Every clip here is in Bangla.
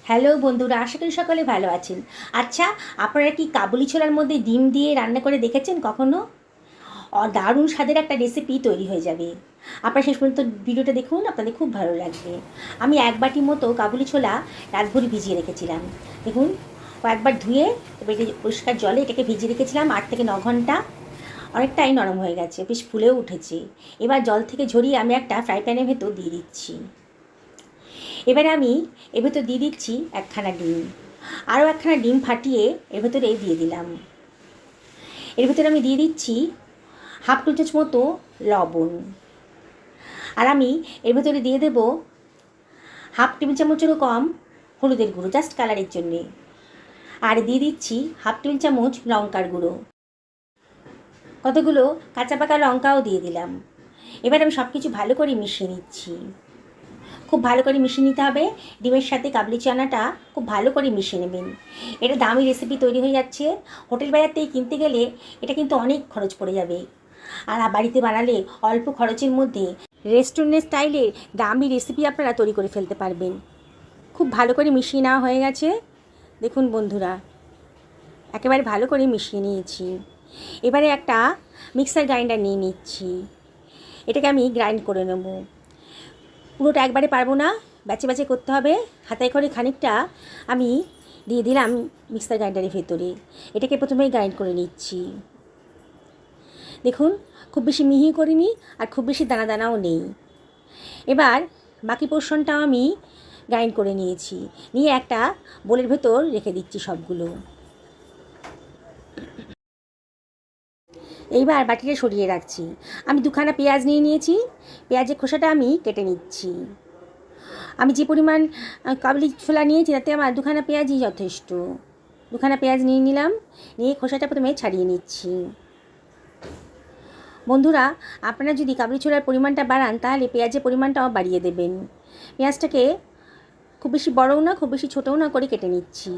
হ্যালো বন্ধুরা, আশা করি সকলে ভালো আছেন। আচ্ছা, আপনারা কি কাবুলি ছোলার মধ্যে ডিম দিয়ে রান্না করে দেখেছেন কখনো? দারুণ স্বাদের একটা রেসিপি তৈরি হয়ে যাবে। আপনারা শেষ পর্যন্ত ভিডিওটা দেখুন, আপনাদের খুব ভালো লাগবে। আমি এক বাটি মতো কাবুলি ছোলা রাতভর ভিজিয়ে রেখেছিলাম। দেখুন, কয়েকবার ধুয়ে এবার পরিষ্কার জলে এটাকে ভিজিয়ে রেখেছিলাম 8 থেকে 9 ঘন্টা। অনেকটাই নরম হয়ে গেছে, বেশ ফুলেও উঠেছে। এবার জল থেকে ঝরিয়ে আমি একটা ফ্রাই প্যানের ভেতর দিয়ে দিচ্ছি। এবারে আমি এর ভেতর দিয়ে দিচ্ছি একখানা ডিম, আরও একখানা ডিম ফাটিয়ে এর ভেতরে দিয়ে দিলাম। এর ভেতরে আমি দিয়ে দিচ্ছি হাফ টি চামচ মতো লবণ, আর আমি এর ভেতরে দিয়ে দেব হাফ টেবিল চামচেরও কম হলুদের গুঁড়ো, জাস্ট কালারের জন্যে। আর দিয়ে দিচ্ছি হাফ টেবিল চামচ লঙ্কার গুঁড়ো, কতগুলো কাঁচা পাকা লঙ্কাও দিয়ে দিলাম। এবার আমি সব কিছু ভালো করে মিশিয়ে নিচ্ছি। খুব ভালো করে মিশিয়ে নিতে হবে। ডিমের সাথে কাবলি চানাটা খুব ভালো করে মিশিয়ে নেবেন। এটা দামি রেসিপি তৈরি হয়ে যাচ্ছে। হোটেল বাজার থেকে কিনতে গেলে এটা কিন্তু অনেক খরচ পড়ে যাবে, আর বাড়িতে বানালে অল্প খরচের মধ্যে রেস্টুরেন্ট স্টাইলের দামি রেসিপি আপনারা তৈরি করে ফেলতে পারবেন। খুব ভালো করে মিশিয়ে নেওয়া হয়ে গেছে। দেখুন বন্ধুরা, একেবারে ভালো করে মিশিয়ে নিয়েছি। এবারে একটা মিক্সার গ্রাইন্ডার নিয়ে নিচ্ছি। এটাকে আমি গ্রাইন্ড করে নেব। পুরোটা একবারে পারবো না, ব্যাচে ব্যাচে করতে হবে। হাতায় করে খানিকটা আমি দিয়ে দিলাম মিক্সার গ্রাইন্ডারের ভেতরে। এটাকে প্রথমেই গ্রাইন্ড করে নিচ্ছি। দেখুন, খুব বেশি মিহি করিনি আর খুব বেশি দানা দানাও নেই। এবার বাকি পোর্শনটাও আমি গ্রাইন্ড করে নিয়েছি, নিয়ে একটা বোলের ভেতর রেখে দিচ্ছি সবগুলো। এইবার বাটিটা সরিয়ে রাখছি। আমি দুখানা পেঁয়াজ নিয়ে নিয়েছি। পেঁয়াজের খোসাটা আমি কেটে নিচ্ছি। আমি যে পরিমাণ কাবলি ছোলা নিয়েছি তাতে আমার দুখানা পেঁয়াজই যথেষ্ট। দুখানা পেঁয়াজ নিয়ে নিলাম, নিয়ে খোসাটা প্রথমে ছাড়িয়ে নিচ্ছি। বন্ধুরা, আপনারা যদি কাবলি ছোলার পরিমাণটা বাড়ান তাহলে পেঁয়াজের পরিমাণটাও বাড়িয়ে দেবেন। পেঁয়াজটাকে খুব বেশি বড়ও না খুব বেশি ছোটও না করে কেটে নিচ্ছি।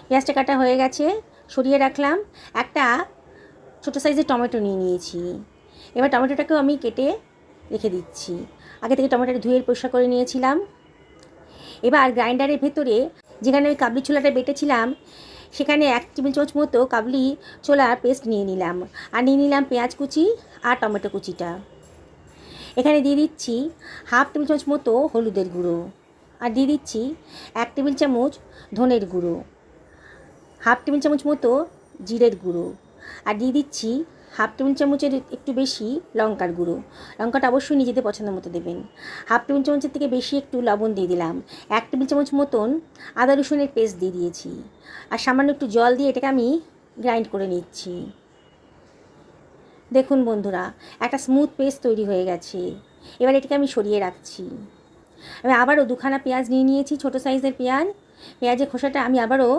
পেঁয়াজটা কাটা হয়ে গেছে, সরিয়ে রাখলাম। একটা ছোটো সাইজের টমেটো নিয়ে নিয়েছি। এবার টমেটোটাকেও আমি কেটে রেখে দিচ্ছি। আগে থেকে টমেটোটা ধুয়ে পরিষ্কার করে নিয়েছিলাম। এবার গ্রাইন্ডারের ভেতরে যেখানে আমি কাবলি ছোলাটা বেটেছিলাম সেখানে 1 টেবিল চামচ মতো কাবলি ছোলার পেস্ট নিয়ে নিলাম, আর নিয়ে নিলাম পেঁয়াজ কুচি আর টমেটো কুচিটা। এখানে দিয়ে দিচ্ছি হাফ টেবিল চামচ মতো হলুদের গুঁড়ো, আর দিয়ে দিচ্ছি 1 টেবিল চামচ ধনের গুঁড়ো, হাফ টেবিল চামচ মতো জিরের গুঁড়ো, আর দিয়ে দিচ্ছি হাফ টেবিল চামচের একটু বেশি লঙ্কার গুঁড়ো। লঙ্কাটা অবশ্যই নিজেদের পছন্দ মতো দেবেন। হাফ টেবিল চামচের থেকে বেশি একটু লবণ দিয়ে দিলাম। 1 টেবিল চামচ মতন আদা রসুনের পেস্ট দিয়ে দিয়েছি, আর সামান্য একটু জল দিয়ে এটাকে আমি গ্রাইন্ড করে নিচ্ছি। দেখুন বন্ধুরা, একটা স্মুথ পেস্ট তৈরি হয়ে গেছে। এবার এটাকে আমি সরিয়ে রাখছি। আমি আবারও দুখানা পেঁয়াজ নিয়ে নিয়েছি, ছোটো সাইজের পেঁয়াজ। পেঁয়াজের খোসাটা আমি আবারও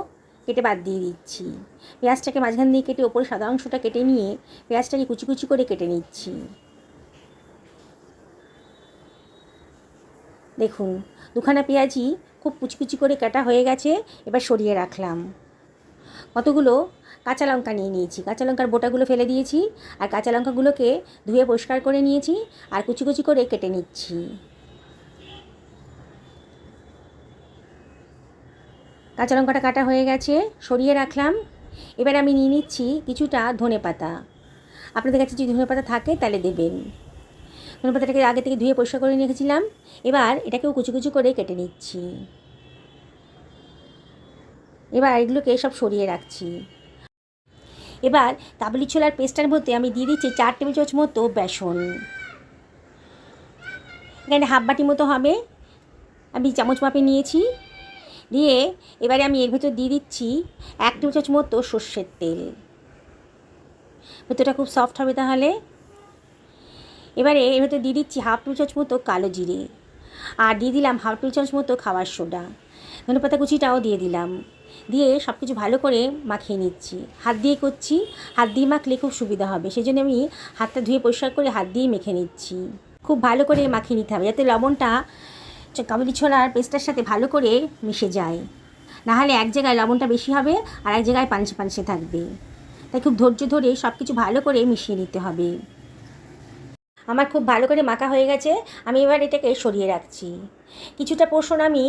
কেটে বাদ দিয়ে দিচ্ছি। পেঁয়াজটাকে মাঝখান দিয়ে কেটে ওপরে সাদা অংশটা কেটে নিয়ে পেঁয়াজটাকে কুচি কুচি করে কেটে নিচ্ছি। দেখুন, দুখানা পেঁয়াজই খুব কুচি কুচি করে কাটা হয়ে গেছে। এবার সরিয়ে রাখলাম। কতগুলো কাঁচা লঙ্কা নিয়ে নিয়েছি। কাঁচা লঙ্কার বোটাগুলো ফেলে দিয়েছি, আর কাঁচা লঙ্কাগুলোকে ধুয়ে পরিষ্কার করে নিয়েছি, আর কুচি কুচি করে কেটে নিচ্ছি। কাঁচা লঙ্কাটা কাটা হয়ে গেছে, সরিয়ে রাখলাম। এবার আমি নিয়ে নিচ্ছি কিছুটা ধনেপাতা। আপনাদের কাছে যদি ধনেপাতা থাকে তাহলে দেবেন। ধনেপাতাটাকে আগে থেকে ধুয়ে পরিষ্কার করে রেখেছিলাম। এবার এটাকেও কুচি কুচি করে কেটে নিচ্ছি। এবার এগুলোকে সব সরিয়ে রাখছি। এবার কাবুলি ছোলার পেস্টার মধ্যে আমি দিয়ে দিচ্ছি 4 টেবিল চামচ মতো বেসন। এখানে হাফ বাটি মতো হবে, আমি চামচ মাপে নিয়েছি। দিয়ে এবারে আমি এর ভেতর দিয়ে দিচ্ছি 1 টেবিল চামচ মতো সর্ষের তেল। ভেতরটা খুব সফট হবে তাহলে। এবারে এর ভেতর দিয়ে দিচ্ছি হাফ টেবিল চামচ মতো কালো জিরে, আর দিয়ে দিলাম হাফ টেবিল চামচ মতো খাবার সোডা। ধনেপাতা কুচিটাও দিয়ে দিলাম। দিয়ে সব কিছু ভালো করে মাখিয়ে নিচ্ছি। হাত দিয়ে করছি, হাত দিয়ে মাখলে খুব সুবিধা হবে, সেই জন্য আমি হাতটা ধুয়ে পরিষ্কার করে হাত দিয়ে মেখে নিচ্ছি। খুব ভালো করে মাখিয়ে নিতে হবে যাতে লবণটা কাবুলি ছোলার পেস্টার সাথে ভালো করে মিশে যায়। নাহলে এক জায়গায় লবণটা বেশি হবে আর এক জায়গায় পানসে পানসে থাকবে। তাই খুব ধৈর্য ধরে সব কিছু ভালো করে মিশিয়ে নিতে হবে। আমার খুব ভালো করে মাখা হয়ে গেছে। আমি এবার এটাকে সরিয়ে রাখছি। কিছুটা পোর্শন আমি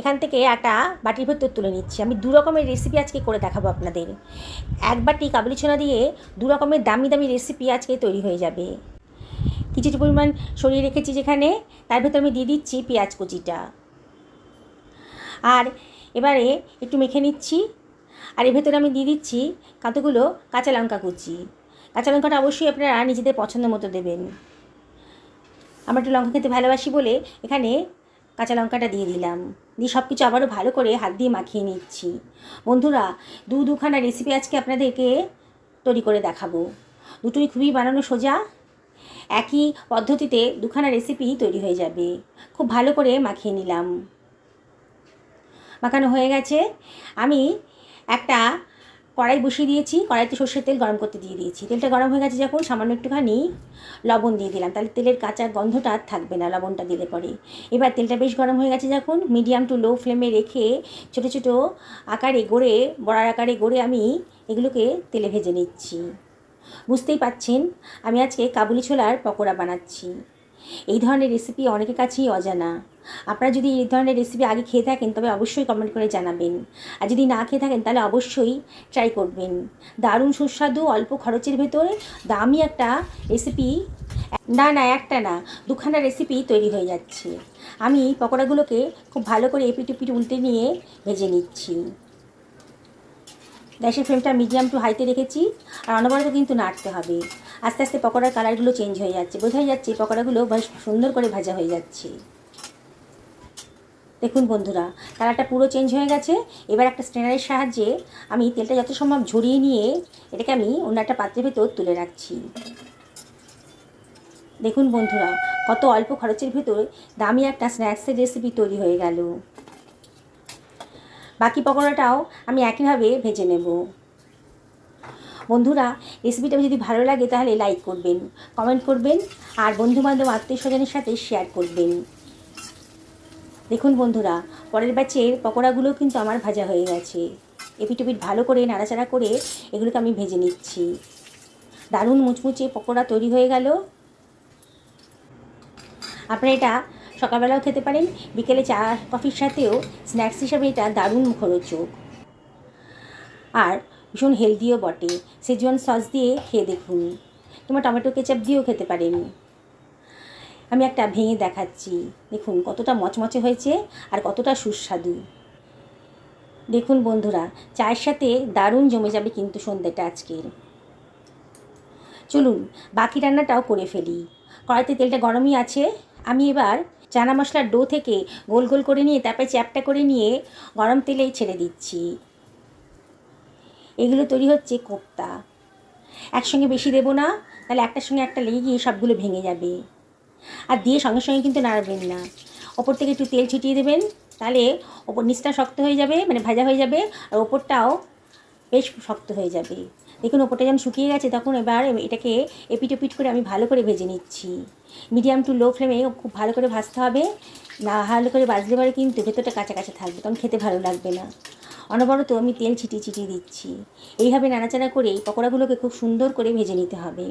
এখান থেকে একটা বাটির ভেতর তুলে নিচ্ছি। আমি দু রকমের রেসিপি আজকে করে দেখাবো আপনাদের। এক বাটি কাবুলি ছোনা দিয়ে দু রকমের দামি দামি রেসিপি আজকে তৈরি হয়ে যাবে। কিছুটা পরিমাণ সরিয়ে রেখেছি যেখানে, তার ভেতর আমি দিয়ে দিচ্ছি পেঁয়াজ কুচিটা। আর এবারে একটু মেখে নিচ্ছি। আর এর ভেতরে আমি দিয়ে দিচ্ছি কতগুলো কাঁচা লঙ্কা কুচি। কাঁচা লঙ্কাটা অবশ্যই আপনারা নিজেদের পছন্দ মতো দেবেন। আমরা একটু লঙ্কা খেতে ভালোবাসি বলে এখানে কাঁচা লঙ্কাটা দিয়ে দিলাম। দিয়ে সব কিছু আবারও ভালো করে হাত দিয়ে মাখিয়ে নিচ্ছি। বন্ধুরা, দুখানা রেসিপি আজকে আপনাদেরকে তৈরি করে দেখাবো। দুটোই খুবই বানানো সোজা। একই পদ্ধতিতে দুখানা রেসিপি তৈরি হয়ে যাবে। খুব ভালো করে মাখিয়ে নিলাম। মাখানো হয়ে গেছে। আমি একটা কড়াই বসিয়ে দিয়েছি। কড়াইতে সর্ষের তেল গরম করতে দিয়ে দিয়েছি। তেলটা গরম হয়ে গেছে যখন, সামান্য একটুখানি লবণ দিয়ে দিলাম। তাহলে তেলের কাঁচা গন্ধটা আর থাকবে না লবণটা দিলে পরে। এবার তেলটা বেশ গরম হয়ে গেছে যখন, মিডিয়াম টু লো ফ্লেমে রেখে ছোটো ছোটো আকারে গড়ে, বড়ার আকারে গড়ে আমি এগুলোকে তেলে ভেজে নিচ্ছি। বুঝতেই পাচ্ছেন আমি আজকে কাবুলি ছোলার পকোড়া বানাচ্ছি। এই ধরনের রেসিপি অনেকের কাছেই অজানা। আপনারা যদি এই ধরনের রেসিপি আগে খেয়ে থাকেন তবে অবশ্যই কমেন্ট করে জানাবেন। আর যদি না খেয়ে থাকেন তাহলে অবশ্যই ট্রাই করবেন। দারুণ সুস্বাদু, অল্প খরচের ভেতরে দামি একটা রেসিপি। একটা না, দুখানা রেসিপি তৈরি হয়ে যাচ্ছে। আমি পকোড়াগুলোকে খুব ভালো করে এপিট ওপিট উল্টে নিয়ে ভেজে নিচ্ছি। গ্যাসের ফ্লেমটা মিডিয়াম টু হাইতে রেখেছি। আর অনবরত কিন্তু নাড়তে হবে। আস্তে আস্তে পকোড়ার কালারগুলো চেঞ্জ হয়ে যাচ্ছে। বোঝাই যাচ্ছে পকোড়াগুলো বেশ সুন্দর করে ভাজা হয়ে যাচ্ছে। দেখুন বন্ধুরা, কালারটা পুরো চেঞ্জ হয়ে গেছে। এবার একটা স্ট্রেনারের সাহায্যে আমি তেলটা যত সম্ভব ঝরিয়ে নিয়ে এটাকে আমি অন্য একটা পাত্রের ভেতর তুলে রাখছি। দেখুন বন্ধুরা, কত অল্প খরচের ভেতর দামি একটা স্ন্যাক্সের রেসিপি তৈরি হয়ে গেল। বাকি পকোড়াটাও আমি একইভাবে ভেজে নেব। বন্ধুরা, রেসিপিটা যদি ভালো লাগে তাহলে লাইক করবেন, কমেন্ট করবেন আর বন্ধুবান্ধব আত্মীয় স্বজনের সাথে শেয়ার করবেন। দেখুন বন্ধুরা, পরের ব্যাচের পকোড়াগুলো কিন্তু আমার ভাজা হয়ে গেছে। এপিট ওপিট ভালো করে নাড়াচাড়া করে এগুলোকে আমি ভেজে নিচ্ছি। দারুণ মুচমুচে পকোড়া তৈরি হয়ে গেল। আপনারা এটা সকালবেলাও খেতে পারেন, বিকেলে চা কফির সাথেও স্ন্যাক্স হিসাবে এটা দারুণ মুখরোচক আর ভীষণ হেলদিও বটে। সেজওয়ান সস দিয়ে খেয়ে দেখুন, কিংবা টমেটো কেচাপ দিয়েও খেতে পারেন। আমি একটা ভেঙে দেখাচ্ছি। দেখুন কতটা মচমচে হয়েছে আর কতটা সুস্বাদু। দেখুন বন্ধুরা, চায়ের সাথে দারুণ জমে যাবে কিন্তু সন্ধ্যাটা আজকের। চলুন বাকি রান্নাটাও করে ফেলি। কড়াইতে তেলটা গরমই আছে। আমি এবার চানা মশলার ডো থেকে গোল গোল করে নিয়ে তারপরে চ্যাপটা করে নিয়ে গরম তেলেই ছেড়ে দিচ্ছি। এগুলো তৈরি হচ্ছে কোফতা। একসঙ্গে বেশি দেবো না, তাহলে একটার সঙ্গে একটা লেগে গিয়ে সবগুলো ভেঙে যাবে। আর দিয়ে সঙ্গে সঙ্গে কিন্তু নাড়বেন না। ওপর থেকে একটু তেল ছিটিয়ে দেবেন, তাহলে ওপর নিচটা শক্ত হয়ে যাবে, মানে ভাজা হয়ে যাবে, আর ওপরটাও বেশ শক্ত হয়ে যাবে। দেখুন ওপরটা যখন শুকিয়ে গেছে তখন এবার এটাকে এপিট ওপিট করে আমি ভালো করে ভেজে নিচ্ছি। মিডিয়াম টু লো ফ্লেমে খুব ভালো করে ভাজতে হবে। না ভালো করে ভাজলে পরে কিন্তু ভেতরটা কাঁচা কাঁচা থাকবে, তখন খেতে ভালো লাগবে না। অনবরত আমি তেল ছিটিয়ে ছিটিয়ে দিচ্ছি। এইভাবে নাড়াচাড়া করে এই পকোড়াগুলোকে খুব সুন্দর করে ভেজে নিতে হবে।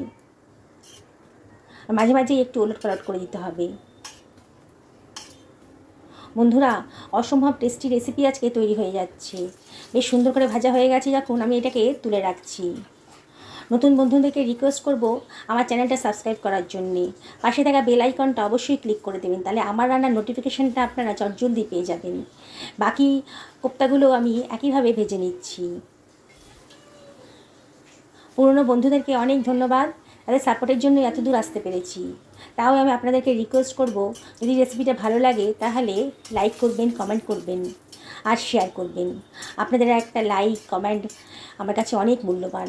আর মাঝে মাঝে একটু ওলট পালট করে দিতে হবে। বন্ধুরা, অসম্ভব টেস্টি রেসিপি আজকে তৈরি হয়ে যাচ্ছে। বেশ সুন্দর করে ভাজা হয়ে গেছে যখন, আমি এটাকে তুলে রাখছি। নতুন বন্ধুদেরকে রিকোয়েস্ট করব আমার চ্যানেলটা সাবস্ক্রাইব করার জন্যে। পাশে থাকা বেল আইকনটা অবশ্যই ক্লিক করে দেবেন, তাহলে আমার রান্নার নোটিফিকেশানটা আপনারা চটজলদি পেয়ে যাবেন। বাকি কোপ্তাগুলো আমি একইভাবে ভেজে নিচ্ছি। পুরনো বন্ধুদেরকে অনেক ধন্যবাদ, তাদের সাপোর্টের জন্য এত দূর আসতে পেরেছি। তাও আমি আপনাদেরকে রিকোয়েস্ট করব, যদি রেসিপিটা ভালো লাগে তাহলে লাইক করবেন, কমেন্ট করবেন আর শেয়ার করবেন। আপনাদের একটা লাইক কমেন্ট আমার কাছে অনেক মূল্যবান।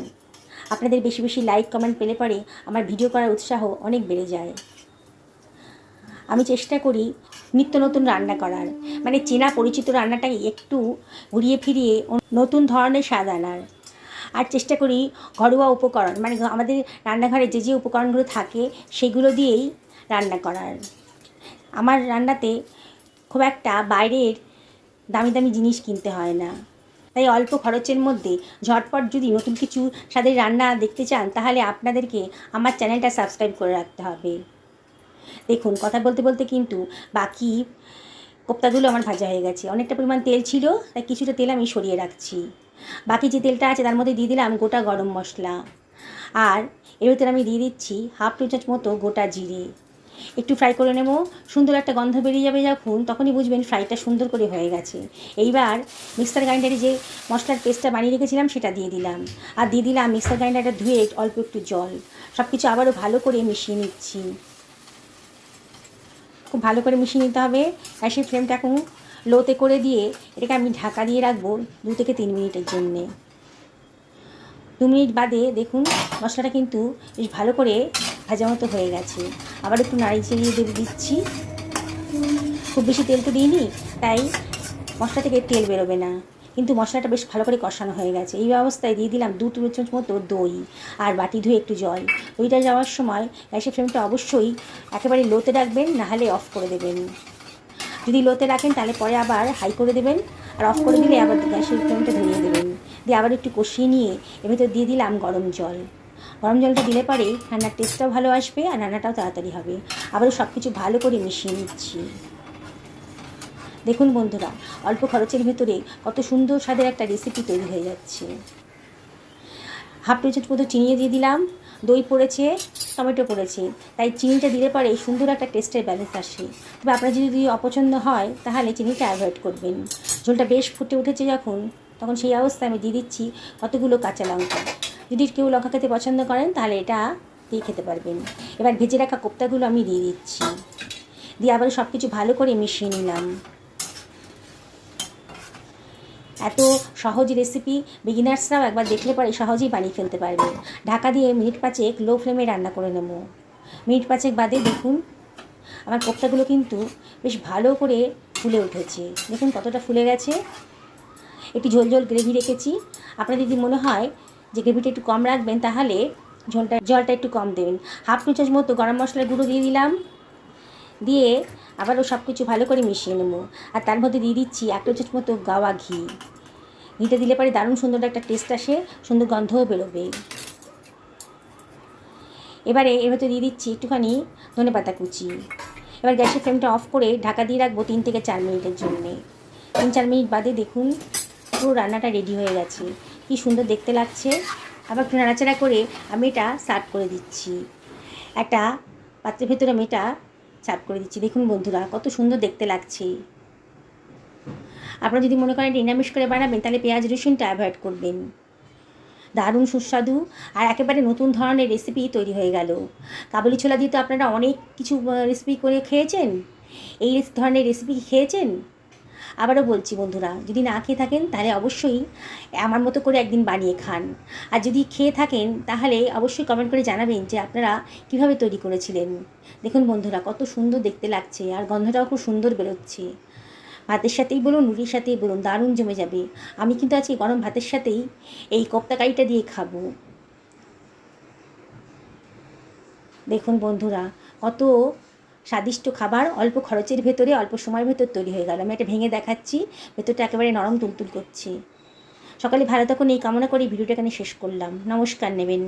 আপনাদের বেশি বেশি লাইক কমেন্ট পেলে পরে আমার ভিডিও করার উৎসাহ অনেক বেড়ে যায়। আমি চেষ্টা করি নিত্য নতুন রান্না করার, মানে চেনা পরিচিত রান্নাটাকে একটু ঘুরিয়ে ফিরিয়ে নতুন ধরনের স্বাদ আনার। আর চেষ্টা করি ঘরোয়া উপকরণ, মানে আমাদের রান্নাঘরে যে যে উপকরণগুলো থাকে সেগুলো দিয়েই রান্না করার। আমার রান্নাতে খুব একটা বাইরের দামি দামি জিনিস কিনতে হয় না, তাই অল্প খরচের মধ্যে ঝটপট যদি নতুন কিছু স্বাদের রান্না দেখতে চান তাহলে আপনাদেরকে আমার চ্যানেলটা সাবস্ক্রাইব করে রাখতে হবে। দেখুন কথা বলতে বলতে কিন্তু বাকি কোপ্তাগুলো আমার ভাজা হয়ে গেছে। অনেকটা পরিমাণ তেল ছিল, তাই কিছুটা তেল আমি সরিয়ে রাখছি। বাকি যে তেলটা আছে তার মধ্যে দিয়ে দিলাম গোটা গরম মশলা, আর এর ভিতরে আমি দিয়ে দিচ্ছি হাফ টি চামচ মতো গোটা জিরে। একটু ফ্রাই করে নেব। সুন্দর একটা গন্ধ বেরিয়ে যাবে যখন, তখনই বুঝবেন ফ্রাইটা সুন্দর করে হয়ে গেছে। এইবার মিক্সার গ্রাইন্ডারে যে মশলার পেস্টটা বানিয়ে রেখেছিলাম সেটা দিয়ে দিলাম, আর দিয়ে দিলাম মিক্সার গ্রাইন্ডারটা ধুয়ে অল্প একটু জল। সব কিছু আবারও ভালো করে মিশিয়ে নিচ্ছি। খুব ভালো করে মিশিয়ে নিতে হবে। গ্যাসের ফ্লেমটা এখন লোতে করে দিয়ে এটাকে আমি ঢাকা দিয়ে রাখবো 2 থেকে 3 মিনিটের জন্যে। 2 মিনিট বাদে দেখুন মশলাটা কিন্তু বেশ ভালো করে ভাজা মতো হয়ে গেছে। আবার একটু নাড়ি চাড়িয়ে দিচ্ছি। খুব বেশি তেল তো দিইনি, তাই মশলা থেকে তেল বেরোবে না, কিন্তু মশলাটা বেশ ভালো করে কষানো হয়ে গেছে। এই অবস্থায় দিয়ে দিলাম 2 টেবিল চামচ মতো দই, আর বাটি ধুয়ে একটু জল। দইটা যাওয়ার সময় গ্যাসের ফ্লেমটা অবশ্যই একেবারে লোতে রাখবেন, নাহলে অফ করে দেবেন। যদি লোতে রাখেন তাহলে পরে আবার হাই করে দেবেন, আর অফ করে দিলে আবার গ্যাসের ফ্লেমটা ধরিয়ে দেবেন। দিয়ে আবার একটু কষিয়ে নিয়ে এর ভিতর দিয়ে দিলাম গরম জল। গরম জলটা দিলে পরে রান্নার টেস্টটাও ভালো আসবে, আর রান্নাটাও তাড়াতাড়ি হবে। আবারও সব কিছু ভালো করে মিশিয়ে নিচ্ছি। দেখুন বন্ধুরা, অল্প খরচের ভিতরে কত সুন্দর স্বাদের একটা রেসিপি তৈরি হয়ে যাচ্ছে। হাফ টি চামচ মতো চিনি দিয়ে দিলাম। দই পড়েছে, টমেটো পড়েছে, তাই চিনিটা দিলে পরে সুন্দর একটা টেস্টের ব্যালেন্স আসে। তবে আপনার যদি অপছন্দ হয় তাহলে চিনিটা অ্যাভয়েড করবেন। ঝোলটা বেশ ফুটে উঠেছে যখন, তখন সেই অবস্থায় আমি দিয়ে দিচ্ছি কতগুলো কাঁচা লঙ্কা। যদি কেউ লঙ্কা খেতে পছন্দ করেন তাহলে এটা দিয়ে খেতে পারবেন। এবার ভেজে রাখা কোপ্তাগুলো আমি দিয়ে দিচ্ছি, দিয়ে আবার সব কিছু ভালো করে মিশিয়ে নিলাম। এত সহজ রেসিপি বিগিনার্সরাও একবার দেখলে পরে সহজেই বানিয়ে ফেলতে পারবে। ঢাকা দিয়ে মিনিট 5 লো ফ্লেমে রান্না করে নেব। মিনিট 5 বাদে দেখুন আমার কোপ্তাগুলো কিন্তু বেশ ভালো করে ফুলে উঠেছে। দেখুন কতটা ফুলে গেছে। একটু ঝোল ঝোল গ্রেভি রেখেছি। আপনার যদি মনে হয় যে গ্রেভিটা একটু কম রাখবেন তাহলে জলটা একটু কম দেবেন। হাফ টি চামচ মতো গরম মশলার গুঁড়ো দিয়ে দিলাম, দিয়ে আবারও সব কিছু ভালো করে মিশিয়ে নেব। আর তার মধ্যে দিয়ে দিচ্ছি 1 টি চামচ মতো গাওয়া ঘি। ঘিটা দিলে পরে দারুণ সুন্দর একটা টেস্ট আসে, সুন্দর গন্ধও বেরোবে। এবারে এর ভেতরে দিয়ে দিচ্ছি একটুখানি ধনেপাতা কুচি। এবার গ্যাসের ফ্লেমটা অফ করে ঢাকা দিয়ে রাখবো 3 থেকে 4 মিনিটের জন্যে। 3-4 মিনিট বাদে দেখুন পুরো রান্নাটা রেডি হয়ে গেছে। কি সুন্দর দেখতে লাগছে। আবার একটু নাড়াচাড়া করে আমি এটা সার্ভ করে দিচ্ছি। একটা পাত্রের ভেতরে আমি এটা সার্ভ করে দিচ্ছি। দেখুন বন্ধুরা কত সুন্দর দেখতে লাগছে। আপনারা যদি মনে করেন নিরামিষ করে বানাবেন তাহলে পেঁয়াজ রসুনটা অ্যাভয়েড করবেন। দারুণ সুস্বাদু আর একেবারে নতুন ধরনের রেসিপি তৈরি হয়ে গেল। কাবুলি ছোলা দিয়ে তো আপনারা অনেক কিছু রেসিপি করে খেয়েছেন, এই ধরনের রেসিপি খেয়েছেন? আবারও বলছি বন্ধুরা, যদি না খেয়ে থাকেন তাহলে অবশ্যই আমার মতো করে একদিন বানিয়ে খান। আর যদি খেয়ে থাকেন তাহলে অবশ্যই কমেন্ট করে জানাবেন যে আপনারা কীভাবে তৈরি করেছিলেন। দেখুন বন্ধুরা কত সুন্দর দেখতে লাগছে, আর গন্ধটাও খুব সুন্দর বেরোচ্ছে। ভাতের সাথেই বলুন, রুটির সাথেই বলুন, দারুণ জমে যাবে। আমি কিন্তু আজকে গরম ভাতের সাথেই এই কোপ্তা কারিটা দিয়ে খাবো। দেখুন বন্ধুরা কত স্বাদিষ্ট খাবার অল্প খরচের ভেতরে অল্প সময়ের ভেতর তৈরি হয়ে গেল। আমি এটা ভেঙে দেখাচ্ছি, ভেতরটা একেবারে নরম তুলতুল করছে। সকালে ভালো থাকুন এই কামনা করে ভিডিওটা এখানে শেষ করলাম। নমস্কার নেবেন।